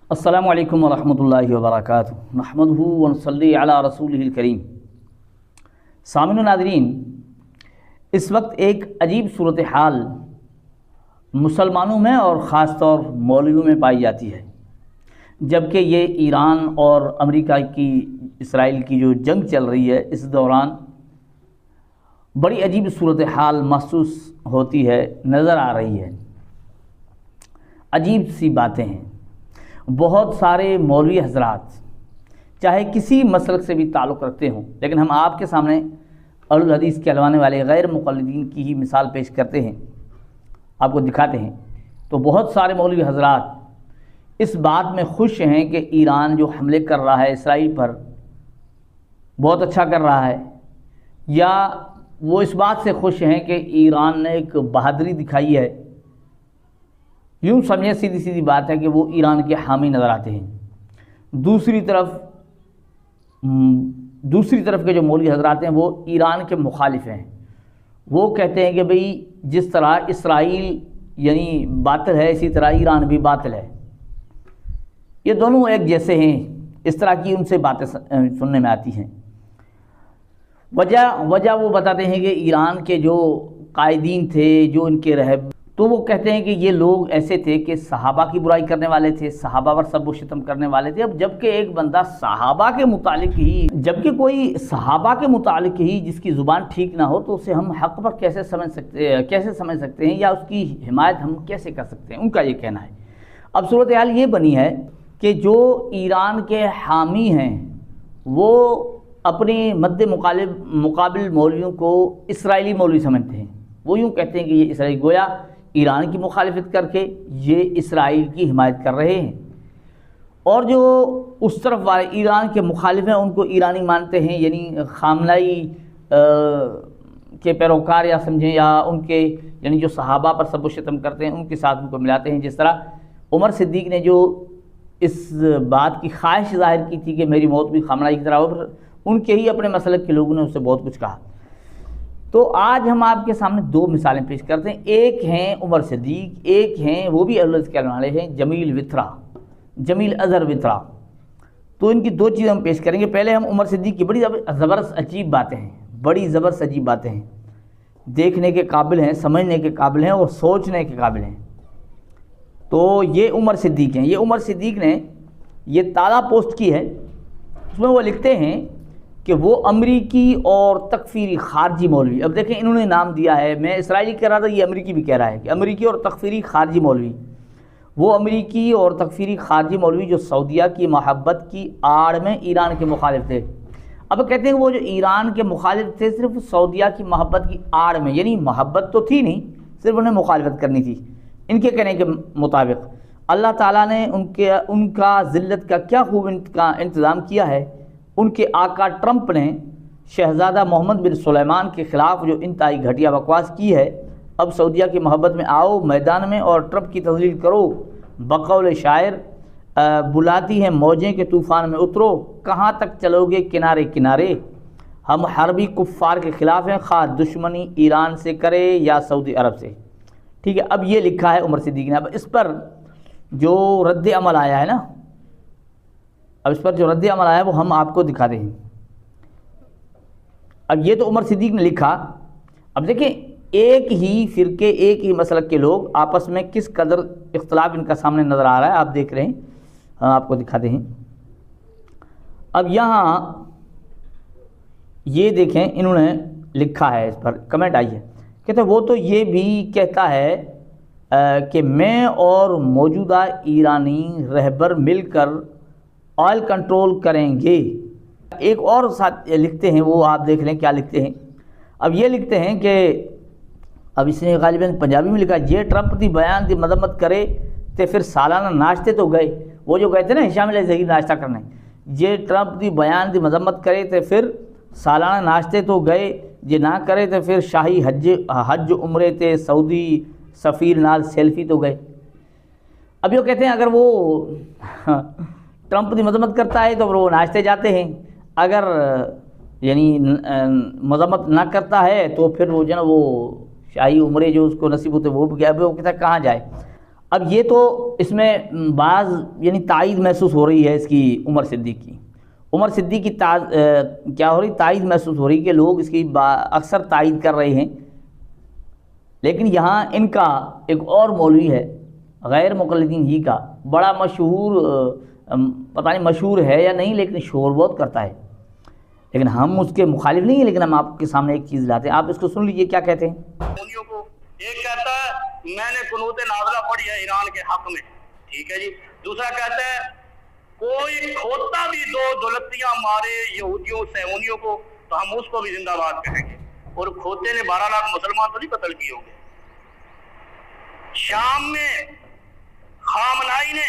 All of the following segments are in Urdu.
السلام علیکم ورحمۃ اللہ وبرکاتہ نحمدہ ونصلی علی رسولہ الکریم۔ سامعین و ناظرین، اس وقت ایک عجیب صورتحال مسلمانوں میں اور خاص طور مولویوں میں پائی جاتی ہے، جبکہ یہ ایران اور امریکہ کی اسرائیل کی جو جنگ چل رہی ہے اس دوران بڑی عجیب صورتحال محسوس ہوتی ہے، نظر آ رہی ہے۔ عجیب سی باتیں ہیں۔ بہت سارے مولوی حضرات چاہے کسی مسلک سے بھی تعلق رکھتے ہوں، لیکن ہم آپ کے سامنے اہل الحدیث کہلوانے والے غیر مقلدین کی ہی مثال پیش کرتے ہیں، آپ کو دکھاتے ہیں۔ تو بہت سارے مولوی حضرات اس بات میں خوش ہیں کہ ایران جو حملے کر رہا ہے اسرائیل پر بہت اچھا کر رہا ہے، یا وہ اس بات سے خوش ہیں کہ ایران نے ایک بہادری دکھائی ہے۔ یوں سمجھیں، سیدھی سیدھی بات ہے کہ وہ ایران کے حامی نظر آتے ہیں۔ دوسری طرف کے جو مولوی حضرات ہیں وہ ایران کے مخالف ہیں۔ وہ کہتے ہیں کہ بھئی جس طرح اسرائیل یعنی باطل ہے، اسی طرح ایران بھی باطل ہے، یہ دونوں ایک جیسے ہیں۔ اس طرح کی ان سے باتیں سننے میں آتی ہیں۔ وجہ وہ بتاتے ہیں کہ ایران کے جو قائدین تھے، جو ان کے رہب، تو وہ کہتے ہیں کہ یہ لوگ ایسے تھے کہ صحابہ کی برائی کرنے والے تھے، صحابہ پر سب و شتم کرنے والے تھے۔ اب جبکہ ایک بندہ صحابہ کے متعلق ہی، جبکہ کوئی صحابہ کے متعلق ہی جس کی زبان ٹھیک نہ ہو، تو اسے ہم حق پر کیسے سمجھ سکتے ہیں، یا اس کی حمایت ہم کیسے کر سکتے ہیں، ان کا یہ کہنا ہے۔ اب صورتحال یہ بنی ہے کہ جو ایران کے حامی ہیں وہ اپنے مد مقابل مولویوں کو اسرائیلی مولوی سمجھتے ہیں۔ وہ یوں کہتے ہیں کہ یہ اسرائیل گویا ایران کی مخالفت کر کے یہ اسرائیل کی حمایت کر رہے ہیں، اور جو اس طرف والے ایران کے مخالف ہیں ان کو ایرانی مانتے ہیں، یعنی خامنائی کے پیروکار یا سمجھیں، یا ان کے یعنی جو صحابہ پر سب و شتم کرتے ہیں ان کے ساتھ ان کو ملاتے ہیں۔ جس طرح عمر صدیق نے جو اس بات کی خواہش ظاہر کی تھی کہ میری موت بھی خامنائی کی طرح ہو، ان کے ہی اپنے مسلک کے لوگوں نے اس سے بہت کچھ کہا۔ تو آج ہم آپ کے سامنے دو مثالیں پیش کرتے ہیں۔ ایک ہیں عمر صدیق، ایک ہیں وہ بھی اللہ کے والے ہیں جمیل اظہر وطرا۔ تو ان کی دو چیزیں ہم پیش کریں گے۔ پہلے ہم عمر صدیق کی بڑی زبردست عجیب باتیں ہیں، بڑی زبردست عجیب باتیں ہیں، دیکھنے کے قابل ہیں، سمجھنے کے قابل ہیں اور سوچنے کے قابل ہیں۔ تو یہ عمر صدیق ہیں۔ یہ عمر صدیق نے یہ تازہ پوسٹ کی ہے، اس میں وہ لکھتے ہیں کہ وہ امریکی اور تکفیری خارجی مولوی، اب دیکھیں انہوں نے نام دیا ہے، میں اسرائیلی کہہ رہا تھا، یہ امریکی بھی کہہ رہا ہے کہ امریکی اور تکفیری خارجی مولوی، وہ امریکی اور تکفیری خارجی مولوی جو سعودیہ کی محبت کی آڑ میں ایران کے مخالف تھے۔ اب کہتے ہیں کہ وہ جو ایران کے مخالف تھے صرف سعودیہ کی محبت کی آڑ میں، یعنی محبت تو تھی نہیں، صرف انہیں مخالفت کرنی تھی۔ ان کے کہنے کے مطابق اللہ تعالیٰ نے ان کا ذلت کا کیا خوب انتظام کیا ہے۔ ان کے آقا ٹرمپ نے شہزادہ محمد بن سلیمان کے خلاف جو انتہائی گھٹیا بکواس کی ہے، اب سعودیہ کی محبت میں آؤ میدان میں اور ٹرمپ کی تذلیل کرو، بقول شاعر بلاتی ہیں موجیں کے طوفان میں اترو، کہاں تک چلو گے کنارے کنارے، ہم حربی کفار کے خلاف ہیں، خواہ دشمنی ایران سے کرے یا سعودی عرب سے۔ ٹھیک ہے، اب یہ لکھا ہے عمر صدیق نے۔ اب اس پر جو رد عمل آیا ہے نا، وہ ہم آپ کو دکھاتے ہیں۔ اب یہ تو عمر صدیق نے لکھا۔ اب دیکھیں ایک ہی فرقے، ایک ہی مسلک کے لوگ آپس میں کس قدر اختلاف ان کا سامنے نظر آ رہا ہے، آپ دیکھ رہے ہیں، ہم آپ کو دکھاتے ہیں۔ اب یہاں یہ دیکھیں انہوں نے لکھا ہے، اس پر کمنٹ آئی ہے، کہتے ہیں وہ تو یہ بھی کہتا ہے کہ میں اور موجودہ ایرانی رہبر مل کر آئل کنٹرول کریں گے۔ ایک اور ساتھ لکھتے ہیں، وہ آپ دیکھ لیں کیا لکھتے ہیں۔ اب یہ لکھتے ہیں کہ اب اس نے غالباً پنجابی میں لکھا، یہ ٹرمپ دی بیان دی مذمت کرے تے پھر سالانہ ناشتے تو گئے، وہ جو گئے تھے نا ہشام علیہ ظہیر ناشتہ کرنے، یہ ٹرمپ دی بیان دی مذمت کرے تے پھر سالانہ ناشتے تو گئے، یہ نہ کرے تے پھر شاہی حج عمرے تے سعودی سفیر نال سیلفی تو گئے۔ اب یہ کہتے ہیں اگر وہ ٹرمپ کی مذمت کرتا ہے تو وہ ناشتے جاتے ہیں، اگر یعنی مذمت نہ کرتا ہے تو پھر وہ جو نا وہ شاہی عمرے جو اس کو نصیب ہوتے وہ کہتا ہے کہاں جائے۔ اب یہ تو اس میں بعض یعنی تائید محسوس ہو رہی ہے اس کی عمر صدیق کی، عمر صدیق کی کیا ہو رہی، تائید محسوس ہو رہی کہ لوگ اس کی اکثر تائید کر رہے ہیں، لیکن یہاں ان کا ایک اور مولوی ہے غیر مقلدین ہی کا، بڑا مشہور، پتہ نہیں مشہور ہے یا نہیں لیکن شور بہت کرتا ہے، لیکن ہم اس کے مخالف نہیں ہیں، لیکن ہم آپ کے سامنے ایک چیز لاتے ہیں، آپ اس کو سن لیجئے کیا کہتے ہیں۔ ایک کہتا ہے میں نے قنوت نازلہ پڑھی ہے ایران کے حق میں، ٹھیک ہے جی، دوسرا کہتا ہے کوئی کھوتا بھی دو دولتیاں مارے یہودیوں صہیونیوں کو تو ہم اس کو بھی زندہ باد کہیں گے، اور کھوتے نے 12 لاکھ مسلمان تو نہیں قتل کیے ہوں گے۔ شام میں خامنائی نے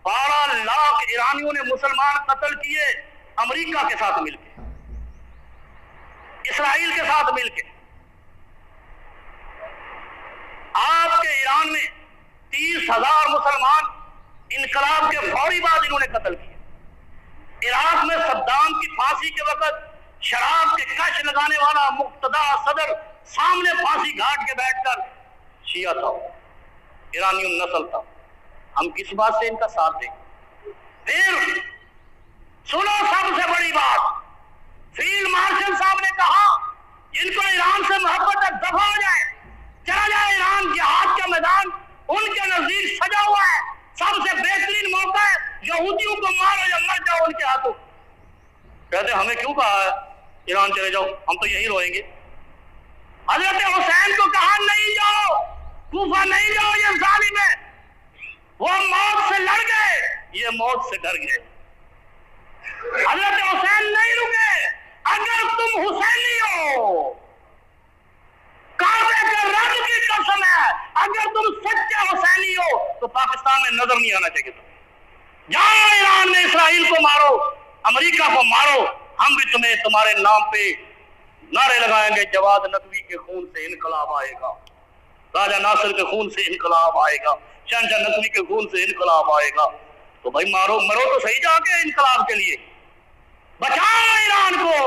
12 لاکھ ایرانیوں نے مسلمان قتل کیے امریکہ کے ساتھ مل کے، اسرائیل کے ساتھ مل کے۔ آپ کے ایران میں 30,000 مسلمان انقلاب کے فوری بعد انہوں نے قتل کیے۔ عراق میں صدام کی پھانسی کے وقت شراب کے کش لگانے والا مقتدی صدر سامنے پھانسی گھاٹ کے بیٹھ کر شیعہ تھا، ایرانی نسل تھا، ہم کس بات سے ان کا ساتھ دیں؟ پھر سنو سب سے بڑی بات، فیلڈ مارشل صاحب نے کہا جن کو ایران سے محبت ہے دفع ہو جائے، چلا جائے ایران، جہاد کا میدان ان کے نزدیک سجا ہوا ہے، سب سے بہترین موقع ہے، یہودیوں کو مارو یا مر جاؤ ان کے ہاتھوں۔ کہتے ہمیں کیوں کہا ہے ایران چلے جاؤ، ہم تو یہی روئیں گے۔ حضرت حسین کو کہا نہیں جاؤ، کوفہ نہیں جاؤ، یہ ظالم ہے، وہ موت سے لڑ گئے، یہ موت سے ڈر گئے۔ حضرت حسین نہیں رکے، اگر تم حسینی ہو، کعبے کے رب کی قسم ہے، اگر تم سچے حسینی ہو تو پاکستان میں نظر نہیں آنا چاہیے تمہیں۔ جاؤ ایران میں اسرائیل کو مارو، امریکہ کو مارو، ہم بھی تمہیں تمہارے نام پہ نعرے لگائیں گے، جواد نقوی کے خون سے انقلاب آئے گا، راجہ ناصر کے خون سے انقلاب آئے گا، شہنشاہ نقوی کے خون سے انقلاب آئے گا۔ تو بھائی مارو، مرو تو صحیح جا کے انقلاب کے لیے، بچاؤ ایران کو۔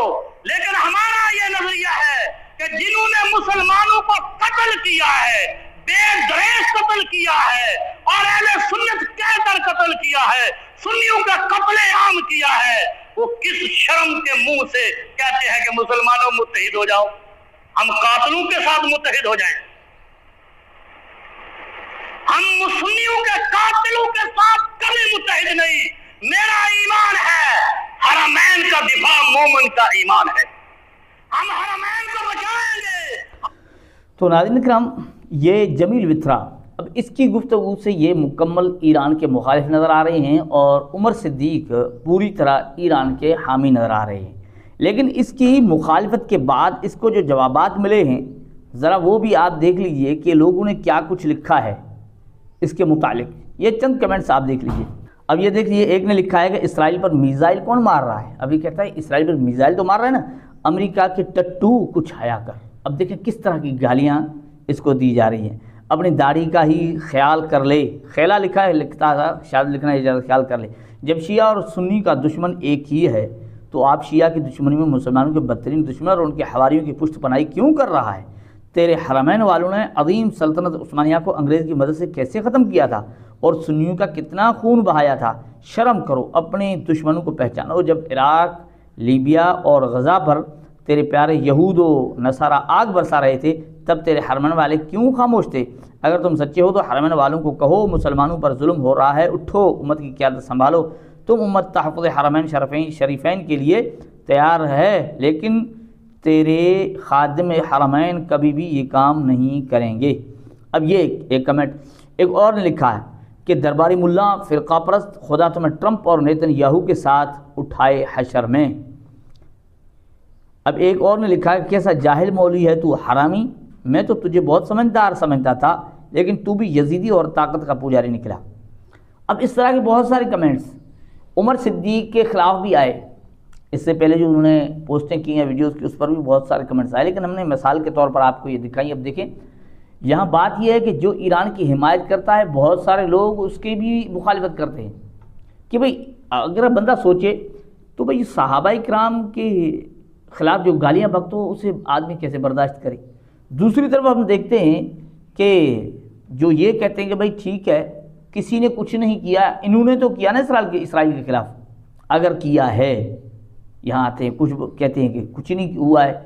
لیکن ہمارا یہ نظریہ ہے کہ جنہوں نے مسلمانوں کو قتل کیا ہے، بے دریغ قتل کیا ہے، اور اہل سنت کہہ کر قتل کیا ہے، سنیوں کا قتل عام کیا ہے، وہ کس شرم کے منہ سے کہتے ہیں کہ مسلمانوں متحد ہو جاؤ، ہم قاتلوں کے ساتھ متحد ہو جائیں، ہم سنیوں کے قاتلوں کے ساتھ کبھی متحد نہیں۔ میرا ایمان ہے حرمین کا دفاع مومن کا ایمان ہے، ہم حرمین کو بچائیں گے۔ تو ناظرین کرام، یہ جمیل وترا اب اس کی گفتگو سے یہ مکمل ایران کے مخالف نظر آ رہے ہیں، اور عمر صدیق پوری طرح ایران کے حامی نظر آ رہے ہیں، لیکن اس کی مخالفت کے بعد اس کو جو جوابات ملے ہیں ذرا وہ بھی آپ دیکھ لیجئے کہ لوگوں نے کیا کچھ لکھا ہے اس کے متعلق۔ یہ چند کمنٹس آپ دیکھ لیجئے۔ اب یہ دیکھ لیجئے، ایک نے لکھا ہے کہ اسرائیل پر میزائل کون مار رہا ہے؟ ابھی کہتا ہے اسرائیل پر میزائل تو مار رہا ہے نا امریکہ کے ٹٹو کچھ حیا کر۔ اب دیکھیں کس طرح کی گالیاں اس کو دی جا رہی ہیں، اپنی داڑھی کا ہی خیال کر لے، خیلا لکھا ہے، لکھتا تھا شاید لکھنا ہے خیال کر لے۔ جب شیعہ اور سنی کا دشمن ایک ہی ہے تو آپ شیعہ کی دشمنی میں مسلمانوں کے بدترین دشمن اور ان کے حواریوں کی پشت پناہی کیوں کر رہا ہے؟ تیرے حرمین والوں نے عظیم سلطنت عثمانیہ کو انگریز کی مدد سے کیسے ختم کیا تھا اور سنیوں کا کتنا خون بہایا تھا؟ شرم کرو، اپنے دشمنوں کو پہچانو۔ جب عراق، لیبیا اور غزہ پر تیرے پیارے یہود و نصارہ آگ برسا رہے تھے تب تیرے حرمین والے کیوں خاموش تھے؟ اگر تم سچے ہو تو حرمین والوں کو کہو مسلمانوں پر ظلم ہو رہا ہے، اٹھو، امت کی قیادت سنبھالو۔ تم امت تحفظ حرمین شریفین کے لیے تیار ہے، لیکن تیرے خادم حرمین کبھی بھی یہ کام نہیں کریں گے۔ اب یہ ایک کمنٹ ایک اور نے لکھا ہے کہ درباری ملا فرقہ پرست، خدا تمہیں ٹرمپ اور نیتن یاہو کے ساتھ اٹھائے حشر میں۔ اب ایک اور نے لکھا ہے کیسا جاہل مولوی ہے تو، حرامی، میں تو تجھے بہت سمجھدار سمجھتا تھا لیکن تو بھی یزیدی اور طاقت کا پجاری نکلا۔ اب اس طرح کے بہت سارے کمنٹس عمر صدیق کے خلاف بھی آئے، اس سے پہلے جو انہوں نے پوسٹیں کی ہیں ویڈیوز کی اس پر بھی بہت سارے کمنٹس آئے، لیکن ہم نے مثال کے طور پر آپ کو یہ دکھائی۔ اب دیکھیں یہاں بات یہ ہے کہ جو ایران کی حمایت کرتا ہے بہت سارے لوگ اس کی بھی مخالفت کرتے ہیں کہ بھئی اگر بندہ سوچے تو بھئی صحابہ کرام کے خلاف جو گالیاں بکتو اسے آدمی کیسے برداشت کرے۔ دوسری طرف ہم دیکھتے ہیں کہ جو یہ کہتے ہیں کہ بھائی ٹھیک ہے کسی نے کچھ نہیں کیا، انہوں نے تو کیا نا اسرائیل کے خلاف، اگر کیا ہے یہاں آتے ہیں کچھ کہتے ہیں کہ کچھ نہیں ہوا ہے۔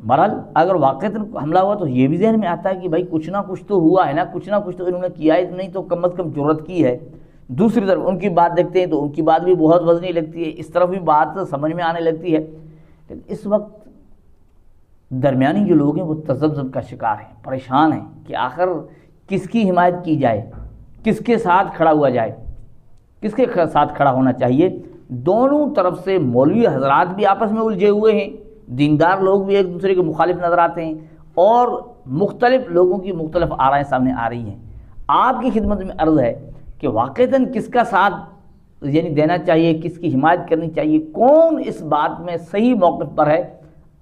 بہرحال اگر واقعتاً حملہ ہوا تو یہ بھی ذہن میں آتا ہے کہ بھائی کچھ نہ کچھ تو ہوا ہے نا، کچھ نہ کچھ تو انہوں نے کیا ہے، نہیں تو کم از کم جرأت کی ہے۔ دوسری طرف ان کی بات دیکھتے ہیں تو ان کی بات بھی بہت وزنی لگتی ہے، اس طرف بھی بات سمجھ میں آنے لگتی ہے، لیکن اس وقت درمیانی جو لوگ ہیں وہ تذبذب کا شکار ہیں، پریشان ہیں کہ آخر کس کی حمایت کی جائے، کس کے ساتھ کھڑا ہوا جائے، کس کے ساتھ کھڑا ہونا چاہیے۔ دونوں طرف سے مولوی حضرات بھی آپس میں الجھے ہوئے ہیں، دیندار لوگ بھی ایک دوسرے کے مخالف نظر آتے ہیں، اور مختلف لوگوں کی مختلف آرائیں سامنے آ رہی ہیں۔ آپ کی خدمت میں عرض ہے کہ واقعتاً کس کا ساتھ یعنی دینا چاہیے، کس کی حمایت کرنی چاہیے، کون اس بات میں صحیح موقف پر ہے،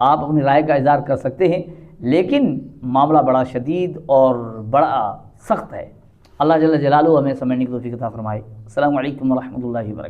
آپ اپنی رائے کا اظہار کر سکتے ہیں، لیکن معاملہ بڑا شدید اور بڑا سخت ہے۔ اللہ جل جلالہ ہمیں سمجھنے کی توفیق عطا فرمائے۔ السلام علیکم ورحمۃ اللہ وبرکاتہ۔